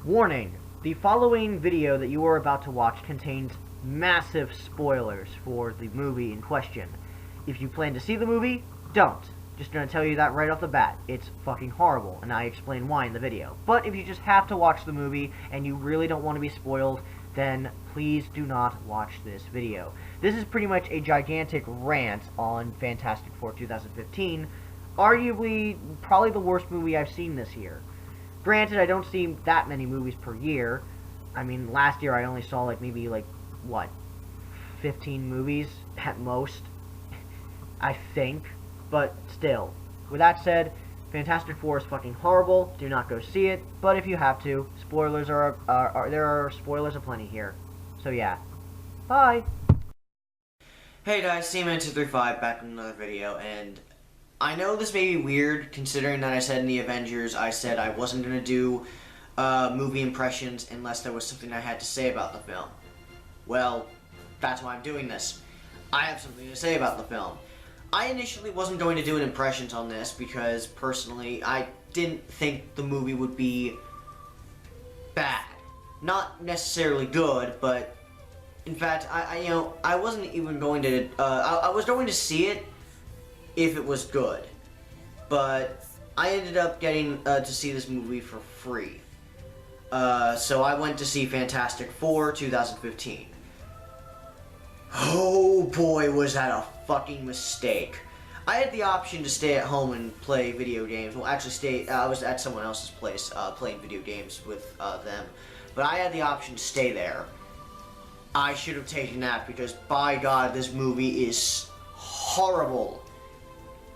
Warning, the following video that you are about to watch contains massive spoilers for the movie in question. If you plan to see the movie, don't. Just gonna tell you that right off the bat. It's fucking horrible, and I explain why in the video. But if you just have to watch the movie, and you really don't want to be spoiled, then please do not watch this video. This is pretty much a gigantic rant on Fantastic Four 2015, arguably probably the worst movie I've seen this year. Granted, I don't see that many movies per year. I mean, last year I only saw maybe 15 movies at most, I think. But still, with that said, Fantastic Four is fucking horrible. Do not go see it. But if you have to, spoilers there are spoilers aplenty here. So yeah, bye. Hey guys, Fant4stic back with another video, and I know this may be weird considering that I said in the Avengers I said I wasn't going to do movie impressions unless there was something I had to say about the film. Well, that's why I'm doing this. I have something to say about the film. I initially wasn't going to do an impressions on this because personally I didn't think the movie would be bad. Not necessarily good, but in fact I wasn't even going to I was going to see it if it was good, but I ended up getting to see this movie for free. So I went to see Fantastic Four 2015. Oh boy, was that a fucking mistake. I had the option to stay at home and play video games. Well, actually I was at someone else's place playing video games with them. But I had the option to stay there. I should have taken that because, by God, this movie is horrible.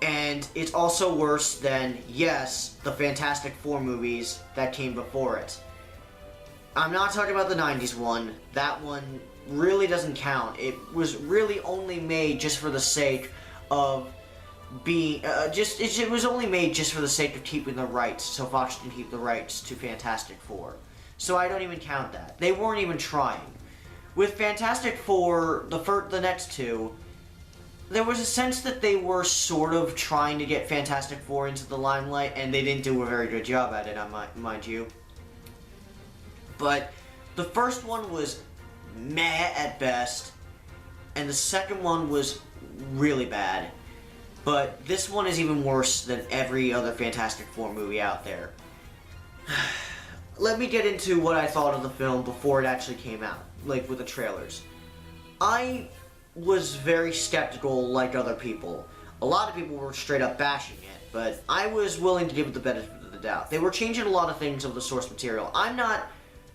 And it's also worse than, yes, the Fantastic Four movies that came before it. I'm not talking about the 90s one. That one really doesn't count. It was really only made just for the sake of being, it was only made just for the sake of keeping the rights, so Fox can keep the rights to Fantastic Four. So I don't even count that. They weren't even trying. With Fantastic Four, the next two, there was a sense that they were sort of trying to get Fantastic Four into the limelight, and they didn't do a very good job at it, mind you. But the first one was meh at best, and the second one was really bad. But this one is even worse than every other Fantastic Four movie out there. Let me get into what I thought of the film before it actually came out, with the trailers. I was very skeptical like other people. A lot of people were straight up bashing it, but I was willing to give it the benefit of the doubt. They were changing a lot of things of the source material. I'm not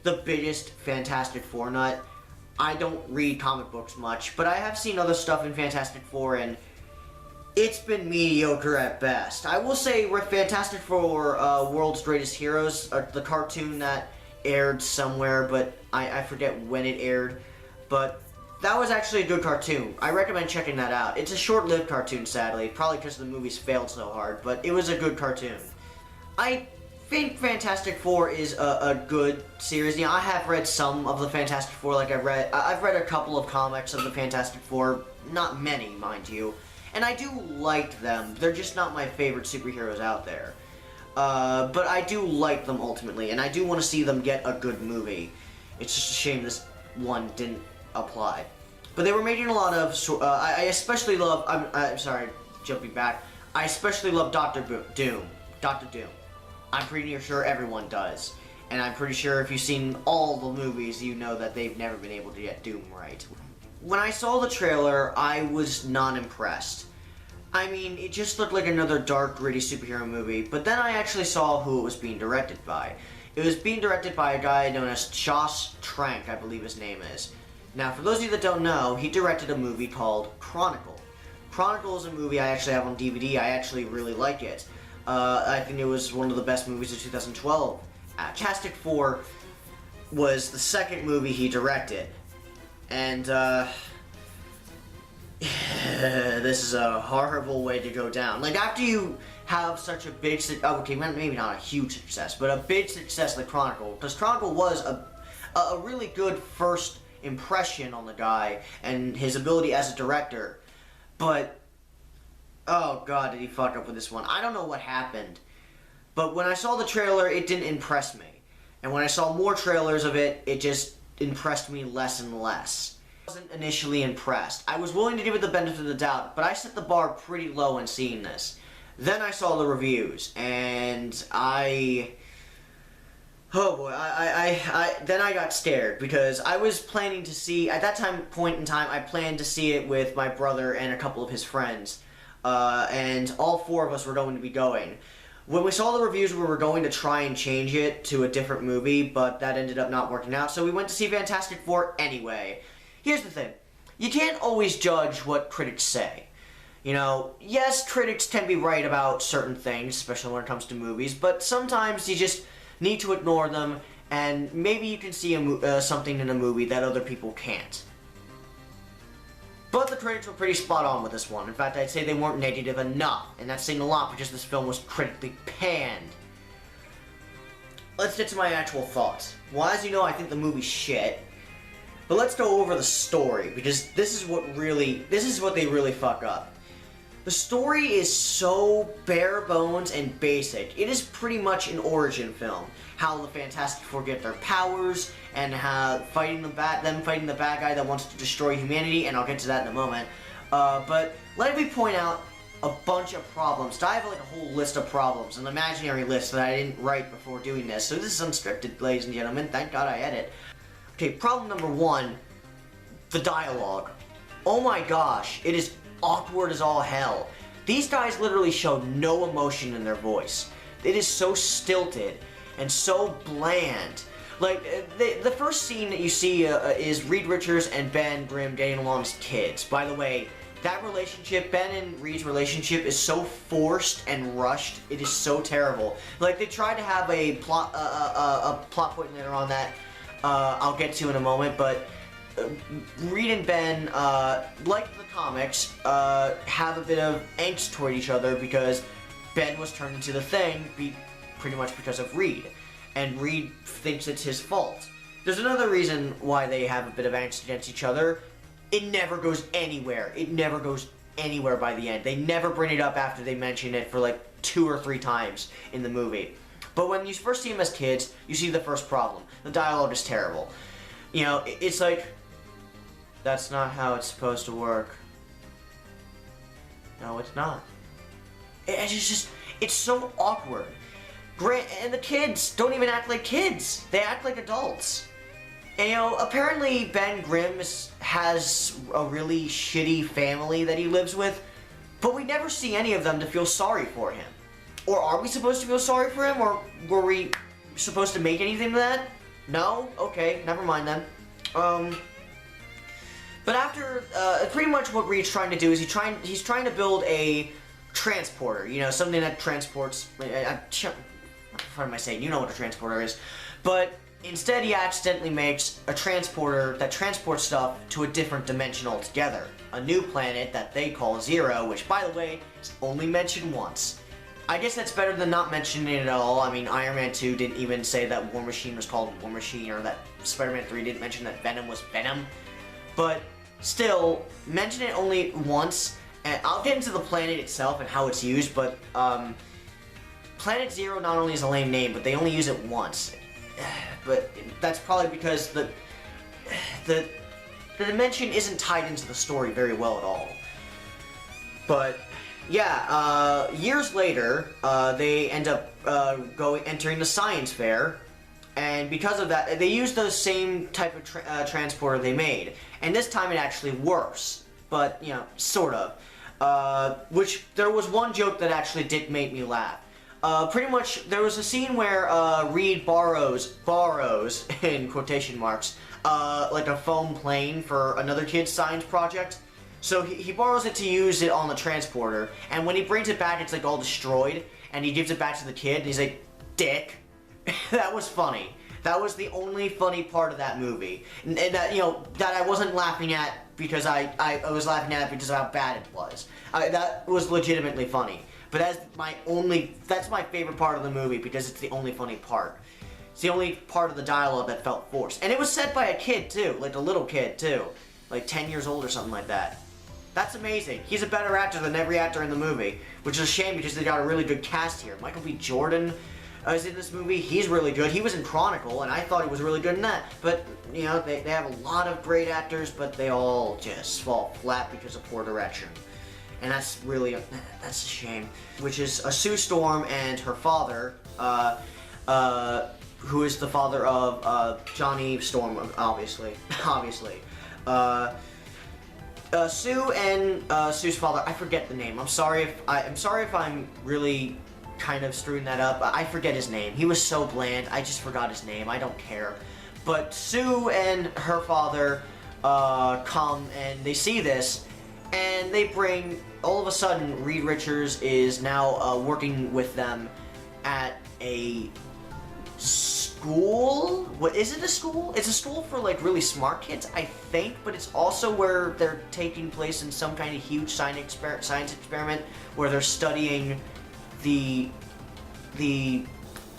the biggest Fantastic Four nut. I don't read comic books much, but I have seen other stuff in Fantastic Four, and it's been mediocre at best. I will say Fantastic Four World's Greatest Heroes, the cartoon that aired somewhere, but I forget when it aired, but that was actually a good cartoon. I recommend checking that out. It's a short-lived cartoon, sadly, probably because the movies failed so hard, but it was a good cartoon. I think Fantastic Four is a good series. I have read some of the Fantastic Four, I've read a couple of comics of the Fantastic Four, not many, mind you, and I do like them. They're just not my favorite superheroes out there. But I do like them ultimately, and I do want to see them get a good movie. It's just a shame this one didn't apply. But they were making a lot of, I especially love, I'm sorry, jumping back, I especially love Doctor Doom. I'm pretty sure everyone does. And I'm pretty sure if you've seen all the movies, you know that they've never been able to get Doom right. When I saw the trailer, I was not impressed. I mean, it just looked like another dark, gritty superhero movie, but then I actually saw who it was being directed by. It was being directed by a guy known as Josh Trank, I believe his name is. Now, for those of you that don't know, he directed a movie called Chronicle. Chronicle is a movie I actually have on DVD. I actually really like it. I think it was one of the best movies of 2012. Fantastic Four was the second movie he directed. And, this is a horrible way to go down. After you have such a big, okay, maybe not a huge success, but a big success like Chronicle, because Chronicle was a really good first impression on the guy and his ability as a director, but oh god, did he fuck up with this one. I don't know what happened, but when I saw the trailer, it didn't impress me. And when I saw more trailers of it, it just impressed me less and less. I wasn't initially impressed. I was willing to give it the benefit of the doubt, but I set the bar pretty low in seeing this. Then I saw the reviews, and oh boy, then I got scared, because I was planning to see, at that point in time, I planned to see it with my brother and a couple of his friends, and all four of us were going to be going. When we saw the reviews, we were going to try and change it to a different movie, but that ended up not working out, so we went to see Fantastic Four anyway. Here's the thing. You can't always judge what critics say. You know, yes, critics can be right about certain things, especially when it comes to movies, but sometimes you just need to ignore them, and maybe you can see something in a movie that other people can't. But the critics were pretty spot on with this one. In fact, I'd say they weren't negative enough, and that's saying a lot because this film was critically panned. Let's get to my actual thoughts. Well, as you know, I think the movie's shit. But let's go over the story, because this is what they really fuck up. The story is so bare bones and basic. It is pretty much an origin film. How the Fantastic Four get their powers, and how them fighting the bad guy that wants to destroy humanity, and I'll get to that in a moment. But let me point out a bunch of problems. I have like a whole list of problems, an imaginary list that I didn't write before doing this. So this is unscripted, ladies and gentlemen. Thank God I edit. Okay, problem number one, the dialogue. Oh my gosh, it is awkward as all hell. These guys literally show no emotion in their voice. It is so stilted and so bland. Like, the first scene that you see is Reed Richards and Ben Grimm getting along as kids. By the way, that relationship, Ben and Reed's relationship, is so forced and rushed. It is so terrible. Like, they tried to have a plot point later on that I'll get to in a moment, but Reed and Ben, like the comics, have a bit of angst toward each other because Ben was turned into the Thing pretty much because of Reed, and Reed thinks it's his fault. There's another reason why they have a bit of angst against each other. It never goes anywhere. It never goes anywhere by the end. They never bring it up after they mention it for like 2 or 3 times in the movie. But when you first see them as kids, you see the first problem. The dialogue is terrible. You know, it's like, that's not how it's supposed to work. No, it's not. It's so awkward. And the kids don't even act like kids. They act like adults. And, you know, apparently Ben Grimm has a really shitty family that he lives with, but we never see any of them to feel sorry for him. Or are we supposed to feel sorry for him, or were we supposed to make anything of that? No? Okay, never mind then. But after, pretty much what Reed's trying to do is he's trying to build a transporter, you know, something that transports, what am I saying? You know what a transporter is. But instead he accidentally makes a transporter that transports stuff to a different dimension altogether. A new planet that they call Zero, which, by the way, is only mentioned once. I guess that's better than not mentioning it at all. I mean, Iron Man 2 didn't even say that War Machine was called War Machine, or that Spider-Man 3 didn't mention that Venom was Venom. But still, mention it only once, and I'll get into the planet itself and how it's used, but Planet Zero not only is a lame name, but they only use it once. But that's probably because the dimension isn't tied into the story very well at all. But yeah, years later, they end up entering the science fair, and because of that, they use the same type of transporter they made, and this time it actually works, but, you know, sort of. Which, there was one joke that actually did make me laugh. Pretty much, there was a scene where Reed borrows, in quotation marks, like a foam plane for another kid's science project. So he borrows it to use it on the transporter, and when he brings it back, it's like all destroyed, and he gives it back to the kid, and he's like, "Dick." That was funny. That was the only funny part of that movie, and that, you know, that I wasn't laughing at because I was laughing at it because of how bad it was. That was legitimately funny, but that's my favorite part of the movie because it's the only funny part. It's the only part of the dialogue that felt forced, and it was said by a kid too, like a little kid too, like 10 years old or something like that. That's amazing. He's a better actor than every actor in the movie, which is a shame because they got a really good cast here. Michael B. Jordan, is in this movie. He's really good. He was in Chronicle, and I thought he was really good in that. But, you know, they have a lot of great actors, but they all just fall flat because of poor direction. And that's a shame. Which is Sue Storm and her father, who is the father of Johnny Storm, obviously. Sue and Sue's father, I forget the name. I'm sorry if I'm really kind of screwing that up. I forget his name. He was so bland. I just forgot his name. I don't care. But Sue and her father come and they see this, and they bring. All of a sudden, Reed Richards is now working with them at a school? What is it? A school? It's a school for like really smart kids, I think, but it's also where they're taking place in some kind of huge science experiment where they're studying the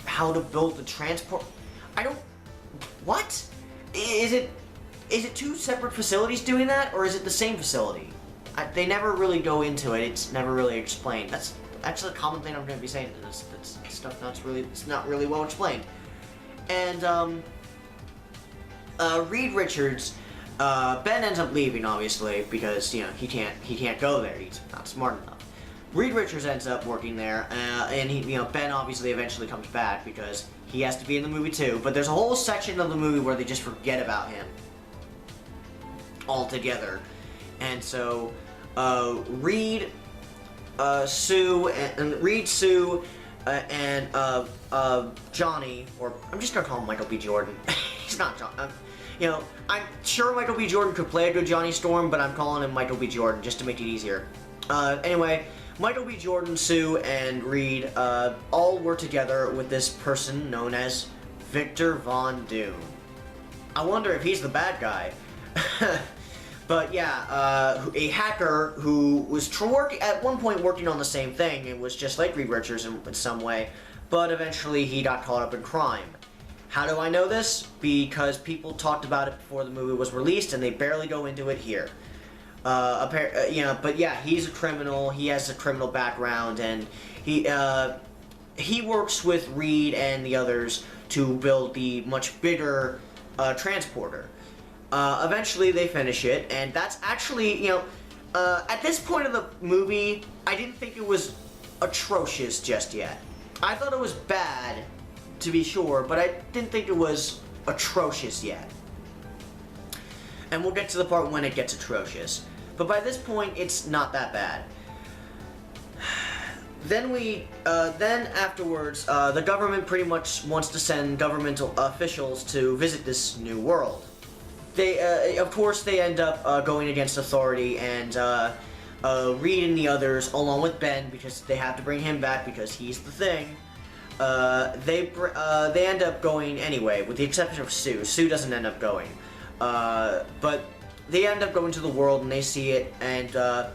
how to build the transport. What? Is it two separate facilities doing that, or is it the same facility? They never really go into it. It's never really explained. That's actually a common thing I'm going to be saying. This stuff it's not really well explained. And Reed Richards, Ben ends up leaving obviously because he can't go there. He's not smart enough. Reed Richards ends up working there, and Ben obviously eventually comes back because he has to be in the movie too. But there's a whole section of the movie where they just forget about him altogether, and so Reed, Sue, and Johnny, or I'm just gonna call him Michael B. Jordan. He's not John. I'm sure Michael B. Jordan could play a good Johnny Storm, but I'm calling him Michael B. Jordan just to make it easier. Anyway, Michael B. Jordan, Sue, and Reed all were together with this person known as Victor Von Doom. I wonder if he's the bad guy. But yeah, a hacker who was at one point working on the same thing and was just like Reed Richards in some way, but eventually he got caught up in crime. How do I know this? Because people talked about it before the movie was released, and they barely go into it here. But yeah, he's a criminal. He has a criminal background, and he works with Reed and the others to build the much bigger transporter. Eventually they finish it, and that's actually, at this point of the movie, I didn't think it was atrocious just yet. I thought it was bad, to be sure, but I didn't think it was atrocious yet. And we'll get to the part when it gets atrocious. But by this point, it's not that bad. Then afterwards, the government pretty much wants to send governmental officials to visit this new world. They, of course, they end up going against authority, and Reed and the others, along with Ben, because they have to bring him back because he's the thing. They end up going anyway, with the exception of Sue. Sue doesn't end up going, but they end up going to the world and they see it, and the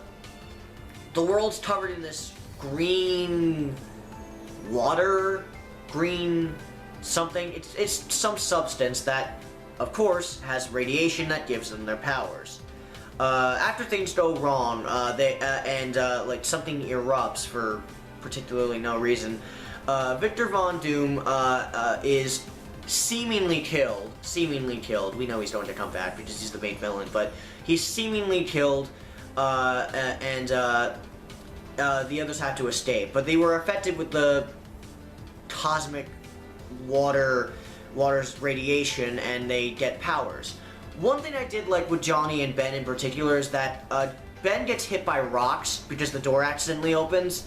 world's covered in this green water, green something. It's some substance that, of course, has radiation that gives them their powers. After things go wrong, like something erupts for particularly no reason, Victor Von Doom is seemingly killed. We know he's going to come back because he's the main villain, but he's seemingly killed, and the others have to escape. But they were affected with the cosmic water's radiation, and they get powers. One thing I did like with Johnny and Ben in particular is that Ben gets hit by rocks because the door accidentally opens,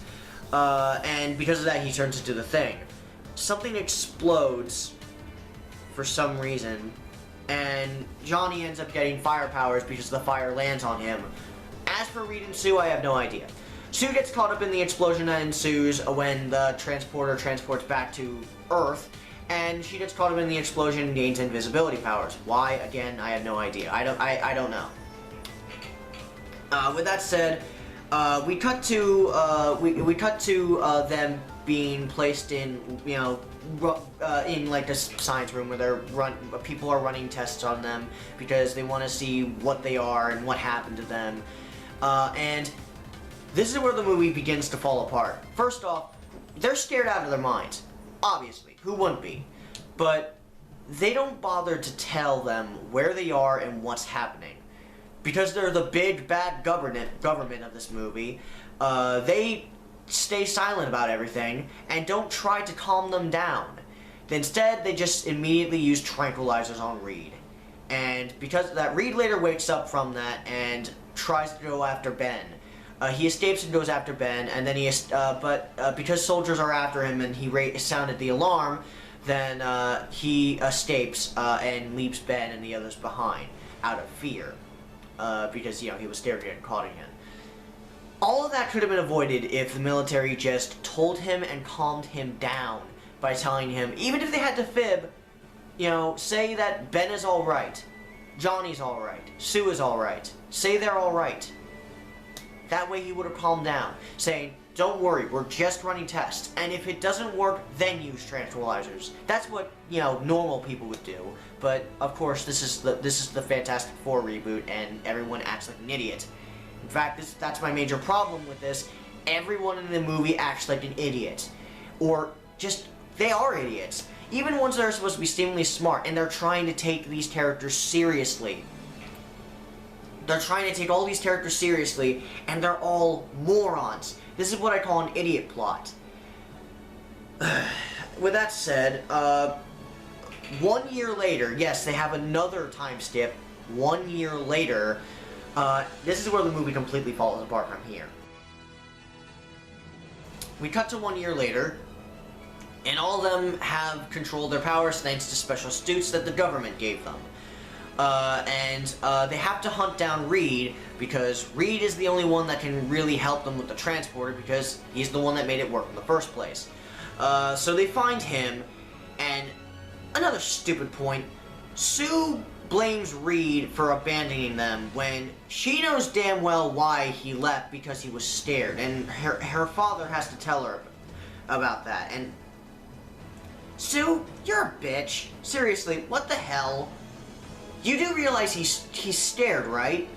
and because of that he turns into the Thing. Something explodes for some reason, and Johnny ends up getting fire powers because the fire lands on him. As for Reed and Sue, I have no idea. Sue gets caught up in the explosion that ensues when the transporter transports back to Earth, and she gets caught up in the explosion and gains invisibility powers. Why? Again, I have no idea. I don't know. With that said, we cut to them being placed in, in like a science room where people are running tests on them because they want to see what they are and what happened to them. And this is where the movie begins to fall apart. First off, they're scared out of their minds. Obviously, who wouldn't be? But they don't bother to tell them where they are and what's happening. Because they're the big bad government of this movie, they stay silent about everything and don't try to calm them down. Instead, they just immediately use tranquilizers on Reed. And because of that, Reed later wakes up from that and tries to go after Ben. He escapes and goes after Ben, and then because soldiers are after him and he sounded the alarm, then he escapes and leaves Ben and the others behind out of fear. Because, he was scared to get caught again. All of that could have been avoided if the military just told him and calmed him down by telling him, even if they had to fib, say that Ben is alright, Johnny's alright, Sue is alright, say they're alright. That way he would have calmed down, saying, don't worry, we're just running tests, and if it doesn't work, then use tranquilizers. That's what, normal people would do, but of course this is the Fantastic Four reboot, and everyone acts like an idiot. In fact, that's my major problem with this. Everyone in the movie acts like an idiot. Or just, they are idiots. Even ones that are supposed to be seemingly smart, and they're trying to take these characters seriously. They're trying to take all these characters seriously, and they're all morons. This is what I call an idiot plot. With that said, 1 year later, yes, they have another time skip. 1 year later, this is where the movie completely falls apart from here. We cut to 1 year later, and all of them have controlled their powers thanks to special suits that the government gave them. They have to hunt down Reed, because Reed is the only one that can really help them with the transporter, because he's the one that made it work in the first place. So they find him, and another stupid point, Sue blames Reed for abandoning them when she knows damn well why he left, because he was scared, and her father has to tell her about that. And Sue, you're a bitch. Seriously, what the hell? You do realize he's scared, right?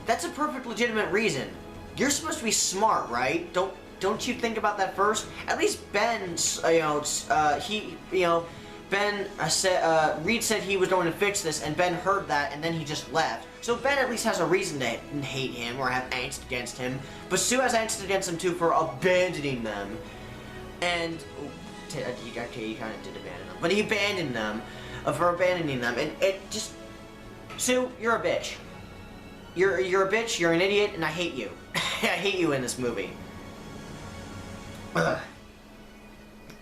That's a perfect legitimate reason. You're supposed to be smart, right? Don't you think about that first? At least Ben, Reed said he was going to fix this, and Ben heard that, and then he just left. So Ben at least has a reason to hate him or have angst against him. But Sue has angst against him too for abandoning them. And he kind of did abandon them, but he abandoned them for abandoning them, and it just. Sue, you're a bitch. You're a bitch, you're an idiot, and I hate you. I hate you in this movie. Ugh.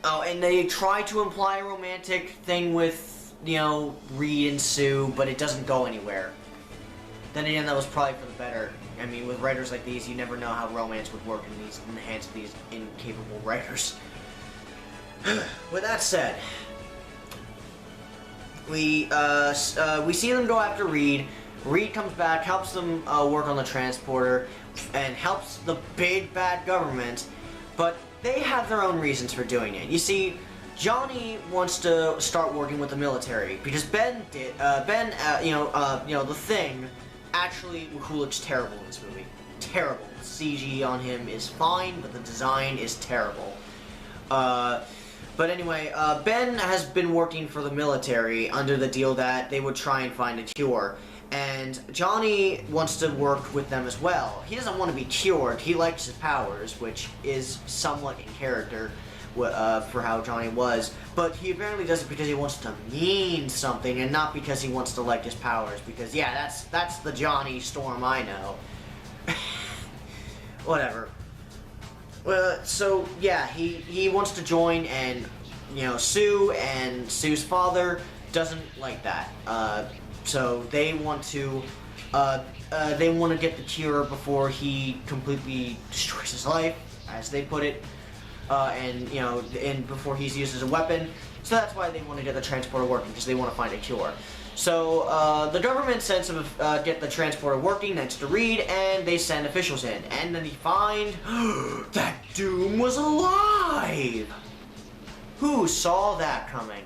Oh, and they try to imply a romantic thing with, Reed and Sue, but it doesn't go anywhere. Then again, that was probably for the better. I mean, with writers like these, you never know how romance would work in the hands of these incapable writers. With that said, we see them go after Reed. Reed comes back, helps them work on the transporter, and helps the big bad government, but they have their own reasons for doing it. You see, Johnny wants to start working with the military because the Thing actually looks terrible in this movie. Terrible. The CG on him is fine, but the design is terrible. But anyway, Ben has been working for the military under the deal that they would try and find a cure. And Johnny wants to work with them as well. He doesn't want to be cured. He likes his powers, which is somewhat in character for how Johnny was. But he apparently does it because he wants to mean something and not because he wants to like his powers. Because, yeah, that's the Johnny Storm I know. Whatever. So, yeah, he wants to join, and, Sue and Sue's father doesn't like that. So they want to get the cure before he completely destroys his life, as they put it, and before he's used as a weapon. So that's why they want to get the transporter working, because they want to find a cure. So the government sends him get the transporter working next to Reed, and they send officials in, and then they find that Doom was alive. Who saw that coming?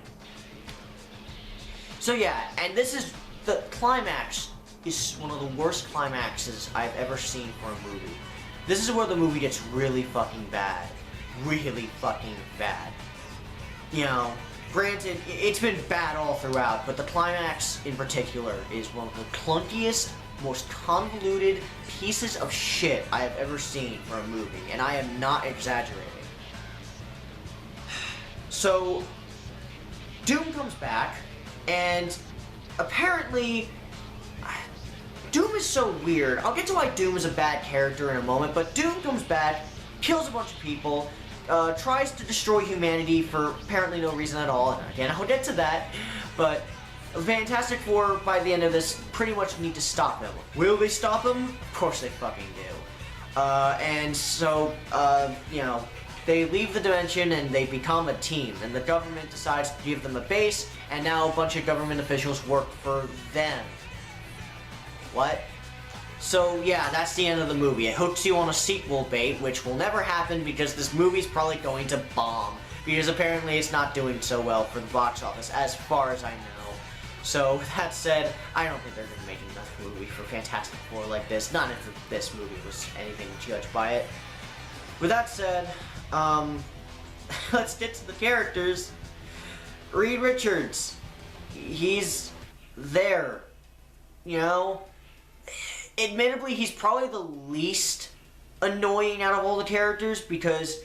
So yeah, and this is the climax. Is one of the worst climaxes I've ever seen for a movie. This is where the movie gets really fucking bad. Really fucking bad. you know, granted, it's been bad all throughout, but the climax in particular is one of the clunkiest, most convoluted pieces of shit I have ever seen for a movie, and I am not exaggerating. So, Doom comes back, and apparently, Doom is so weird. I'll get to why Doom is a bad character in a moment, but Doom comes back, kills a bunch of people, tries to destroy humanity for apparently no reason at all, and again, I'll get to that, but Fantastic Four, by the end of this, pretty much need to stop him. Will they stop him? Of course they fucking do. And so, you know, they leave the dimension and they become a team, and the government decides to give them a base, and now a bunch of government officials work for them. What? So yeah, that's the end of the movie. It hooks you on a sequel bait, which will never happen because this movie's probably going to bomb. Because apparently it's not doing so well for the box office, as far as I know. So, with that said, I don't think they're going to make another movie for Fantastic Four like this. Not if this movie was anything judged by it. With that said, let's get to the characters. Reed Richards. He's there. You know? Admittedly, he's probably the least annoying out of all the characters because,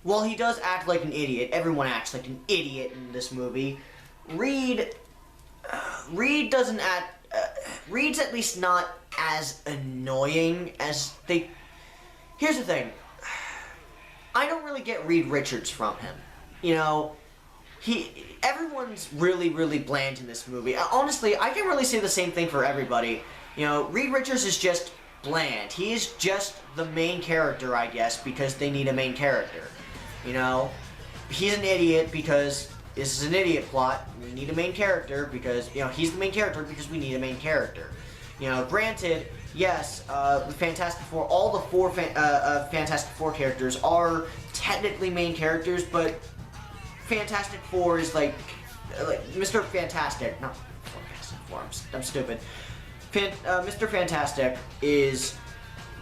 while he does act like an idiot, everyone acts like an idiot in this movie, Reed doesn't act, Reed's at least not as annoying as they... Here's the thing. I don't really get Reed Richards from him. You know, everyone's really, really bland in this movie. Honestly, I can really say the same thing for everybody. You know, Reed Richards is just bland. He is just the main character, I guess, because they need a main character. You know, he's an idiot because this is an idiot plot. We need a main character because, you know, he's the main character because we need a main character. You know, granted, yes, the Fantastic Four, all the four Fantastic Four characters are technically main characters, but Fantastic Four is like Mr. Fantastic, not Fantastic Four, I'm stupid. Mr. Fantastic is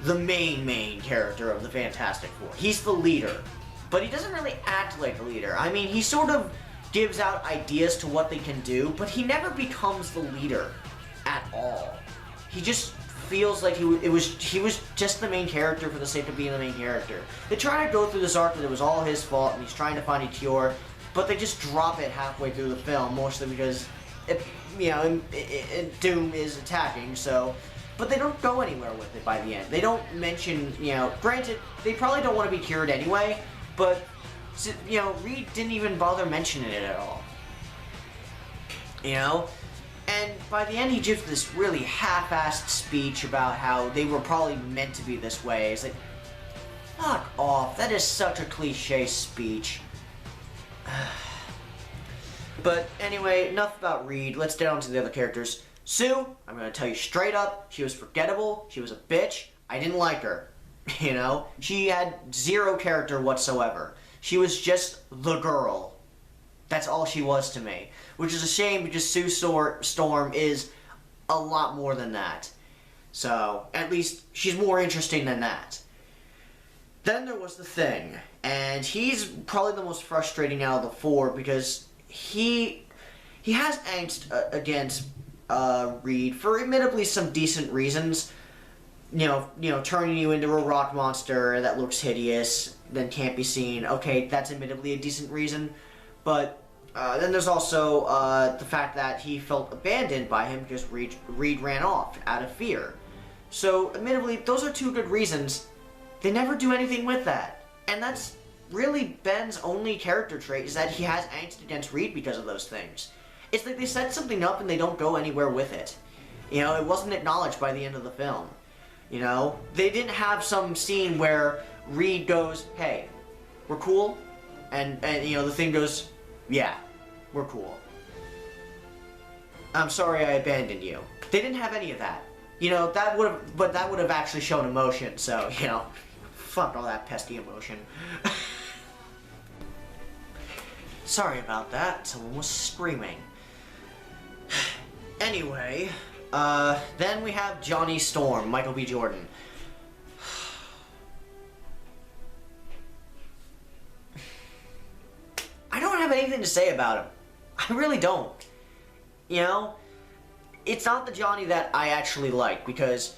the main character of the Fantastic Four. He's the leader, but he doesn't really act like a leader. I mean, he sort of gives out ideas to what they can do, but he never becomes the leader at all. He just feels like he was just the main character for the sake of being the main character. They try to go through this arc that it was all his fault and he's trying to find a cure, but they just drop it halfway through the film, mostly because Doom is attacking, so... But they don't go anywhere with it by the end. They don't mention, you know... Granted, they probably don't want to be cured anyway, but, you know, Reed didn't even bother mentioning it at all. You know? And by the end, he gives this really half-assed speech about how they were probably meant to be this way. It's like, fuck off. That is such a cliche speech. But anyway, enough about Reed. Let's get on to the other characters. Sue, I'm going to tell you straight up, she was forgettable. She was a bitch. I didn't like her. You know? She had zero character whatsoever. She was just the girl. That's all she was to me. Which is a shame because Sue Storm is a lot more than that. So, at least she's more interesting than that. Then there was the Thing. And he's probably the most frustrating out of the four because he has angst against Reed for admittedly some decent reasons. You know, turning you into a rock monster that looks hideous, then can't be seen. Okay, that's admittedly a decent reason. But then there's also the fact that he felt abandoned by him because Reed ran off out of fear. So, admittedly, those are two good reasons. They never do anything with that. And that's really Ben's only character trait, is that he has angst against Reed because of those things. It's like they set something up and they don't go anywhere with it. You know, it wasn't acknowledged by the end of the film. You know, they didn't have some scene where Reed goes, hey, we're cool, and you know, the Thing goes, yeah, we're cool. I'm sorry I abandoned you. They didn't have any of that. You know, that would have actually shown emotion, so, you know, fuck all that pesky emotion. Sorry about that, someone was screaming. Anyway, then we have Johnny Storm, Michael B. Jordan. I don't have anything to say about him. I really don't. You know? It's not the Johnny that I actually like, because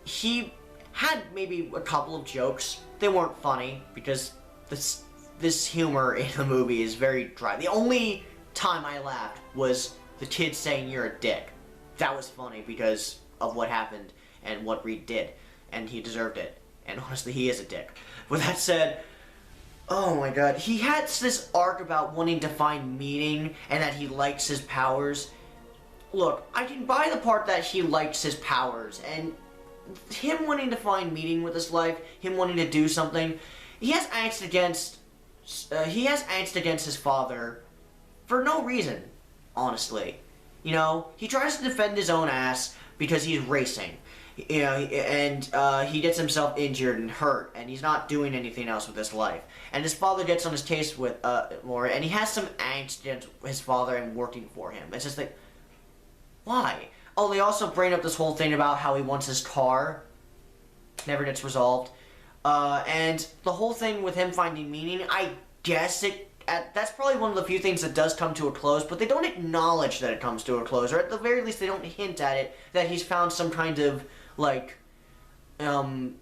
he had maybe a couple of jokes. They weren't funny, because this humor in the movie is very dry. The only time I laughed was the kid saying you're a dick. That was funny because of what happened and what Reed did, and he deserved it. And honestly, he is a dick. With that said, oh my god, he had this arc about wanting to find meaning and that he likes his powers. Look, I can buy the part that he likes his powers, and him wanting to find meaning with his life, him wanting to do something. He has angst against his father for no reason, honestly. You know, he tries to defend his own ass because he's racing. You know, and he gets himself injured and hurt, and he's not doing anything else with his life. And his father gets on his case with more, and he has some angst against his father and working for him. It's just like, why? Oh, they also bring up this whole thing about how he wants his car. Never gets resolved. And the whole thing with him finding meaning, I guess that's probably one of the few things that does come to a close, but they don't acknowledge that it comes to a close, or at the very least they don't hint at it, that he's found some kind of, like, you know,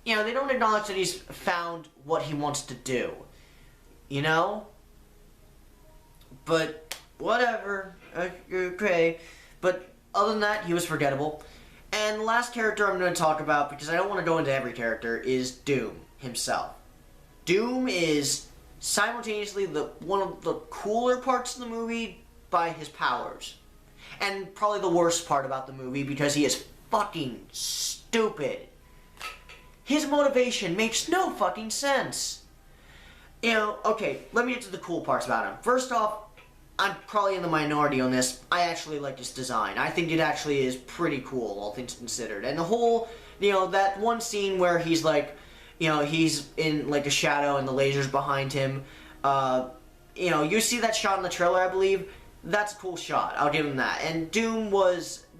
they don't acknowledge that he's found what he wants to do, you know? But, whatever, okay, but other than that, he was forgettable. And the last character I'm going to talk about, because I don't want to go into every character, is Doom himself. Doom is simultaneously one of the cooler parts of the movie by his powers. And probably the worst part about the movie, because he is fucking stupid. His motivation makes no fucking sense. You know, okay, let me get to the cool parts about him. First off, I'm probably in the minority on this. I actually like his design. I think it actually is pretty cool, all things considered. And the whole, you know, that one scene where he's like, you know, he's in like a shadow and the laser's behind him. You know, you see that shot in the trailer, I believe. That's a cool shot. I'll give him that. And Doom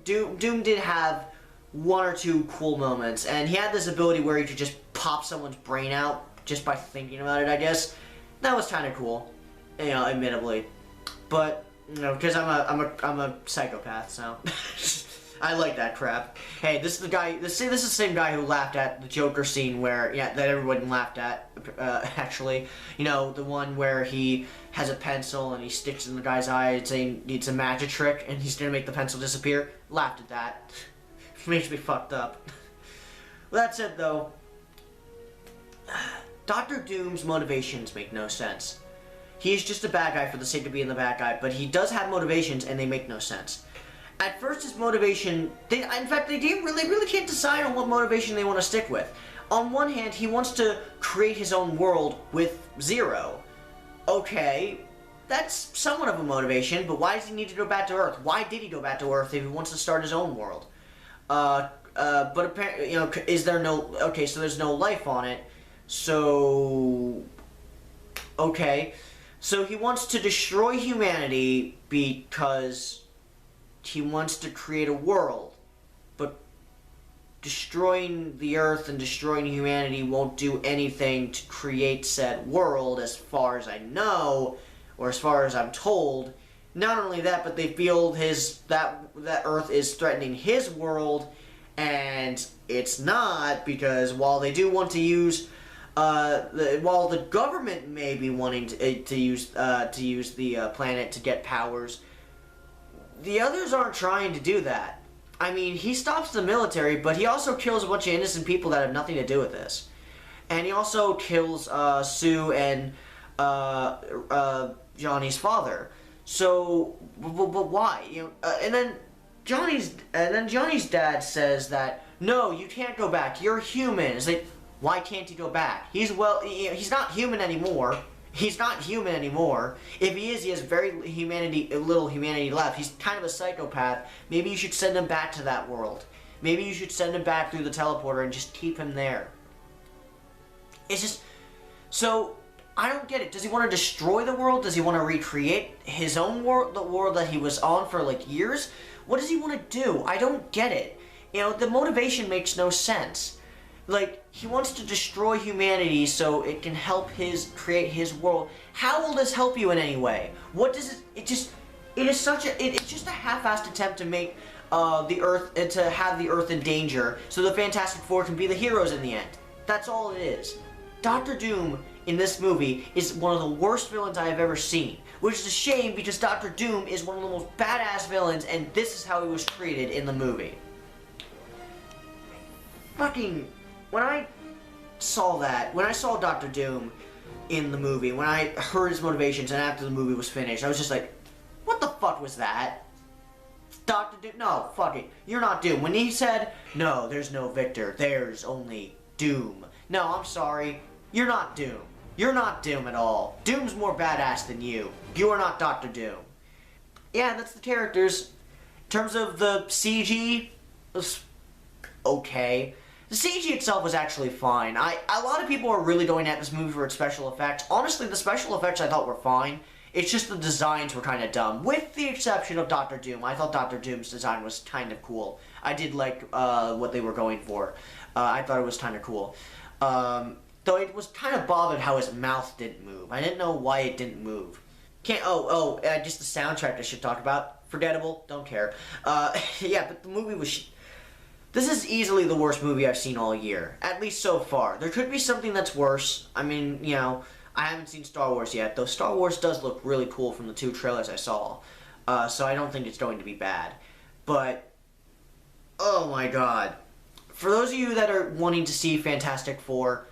did have one or two cool moments, and he had this ability where he could just pop someone's brain out just by thinking about it, I guess. That was kind of cool, you know, admittedly. But, you know, because I'm a psychopath, so I like that crap. Hey, this is the guy. This is the same guy who laughed at the Joker scene where, yeah, that everyone laughed at. Actually, you know, the one where he has a pencil and he sticks it in the guy's eye, saying it's a magic trick, and he's gonna make the pencil disappear. Laughed at that. Makes me fucked up. Well, that said, though, Dr. Doom's motivations make no sense. He's just a bad guy for the sake of being the bad guy, but he does have motivations, and they make no sense. At first, his motivation, they really can't decide on what motivation they want to stick with. On one hand, he wants to create his own world with Zero. Okay, that's somewhat of a motivation, but why does he need to go back to Earth? Why did he go back to Earth if he wants to start his own world? But apparently, you know, is there no, okay, so there's no life on it, so, okay. So he wants to destroy humanity because he wants to create a world, but destroying the Earth and destroying humanity won't do anything to create said world, as far as I know, or as far as I'm told. Not only that, but they feel that Earth is threatening his world, and it's not, because while they do want to use, while the government may be wanting to use the planet to get powers, the others aren't trying to do that. I mean, he stops the military, but he also kills a bunch of innocent people that have nothing to do with this. And he also kills Sue and Johnny's father. So, but why? You know, and then Johnny's dad says that, no, you can't go back. You're human. It's like, why can't he go back? He's not human anymore. He's not human anymore. If he is, he has little humanity left. He's kind of a psychopath. Maybe you should send him back to that world. Maybe you should send him back through the teleporter and just keep him there. It's just, so, I don't get it. Does he want to destroy the world? Does he want to recreate his own world, the world that he was on for like years? What does he want to do? I don't get it. You know, the motivation makes no sense. Like, He wants to destroy humanity so it can help create his world. How will this help you in any way? What does it? It's just a half-assed attempt to make the Earth to have the Earth in danger, so the Fantastic Four can be the heroes in the end. That's all it is. Doctor Doom in this movie is one of the worst villains I have ever seen, which is a shame because Doctor Doom is one of the most badass villains, and this is how he was treated in the movie. Fucking, when I saw Doctor Doom in the movie, when I heard his motivations and after the movie was finished, I was just like, what the fuck was that? Doctor Doom? No, fuck it. You're not Doom. When he said, no, there's no Victor, there's only Doom. No, I'm sorry. You're not Doom. You're not Doom at all. Doom's more badass than you. You are not Doctor Doom. Yeah, that's the characters. In terms of the CG, it was okay. The CG itself was actually fine. A lot of people are really going at this movie for its special effects. Honestly, the special effects I thought were fine. It's just the designs were kind of dumb. With the exception of Doctor Doom. I thought Doctor Doom's design was kind of cool. I did like what they were going for. I thought it was kind of cool. Though it was kind of bothered how his mouth didn't move. I didn't know why it didn't move. Just the soundtrack I should talk about. Forgettable, don't care. Yeah, but the movie was... This is easily the worst movie I've seen all year. At least so far. There could be something that's worse. I mean, you know, I haven't seen Star Wars yet, though Star Wars does look really cool from the 2 trailers I saw. So I don't think it's going to be bad. But, oh my god. For those of you that are wanting to see Fantastic Four,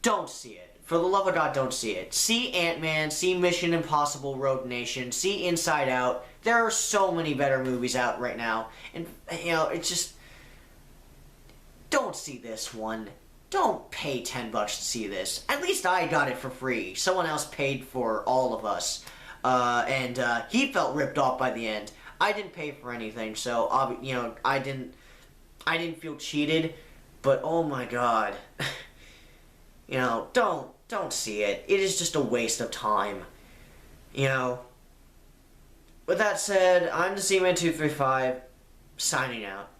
don't see it. For the love of God, don't see it. See Ant-Man, see Mission Impossible Rogue Nation, see Inside Out. There are so many better movies out right now. And, you know, it's just... Don't see this one. Don't pay $10 to see this. At least I got it for free. Someone else paid for all of us. And he felt ripped off by the end. I didn't pay for anything, so, you know, I didn't feel cheated. But, oh my god. You know, don't see it. It is just a waste of time. You know. With that said, I'm the Z-Man235, signing out.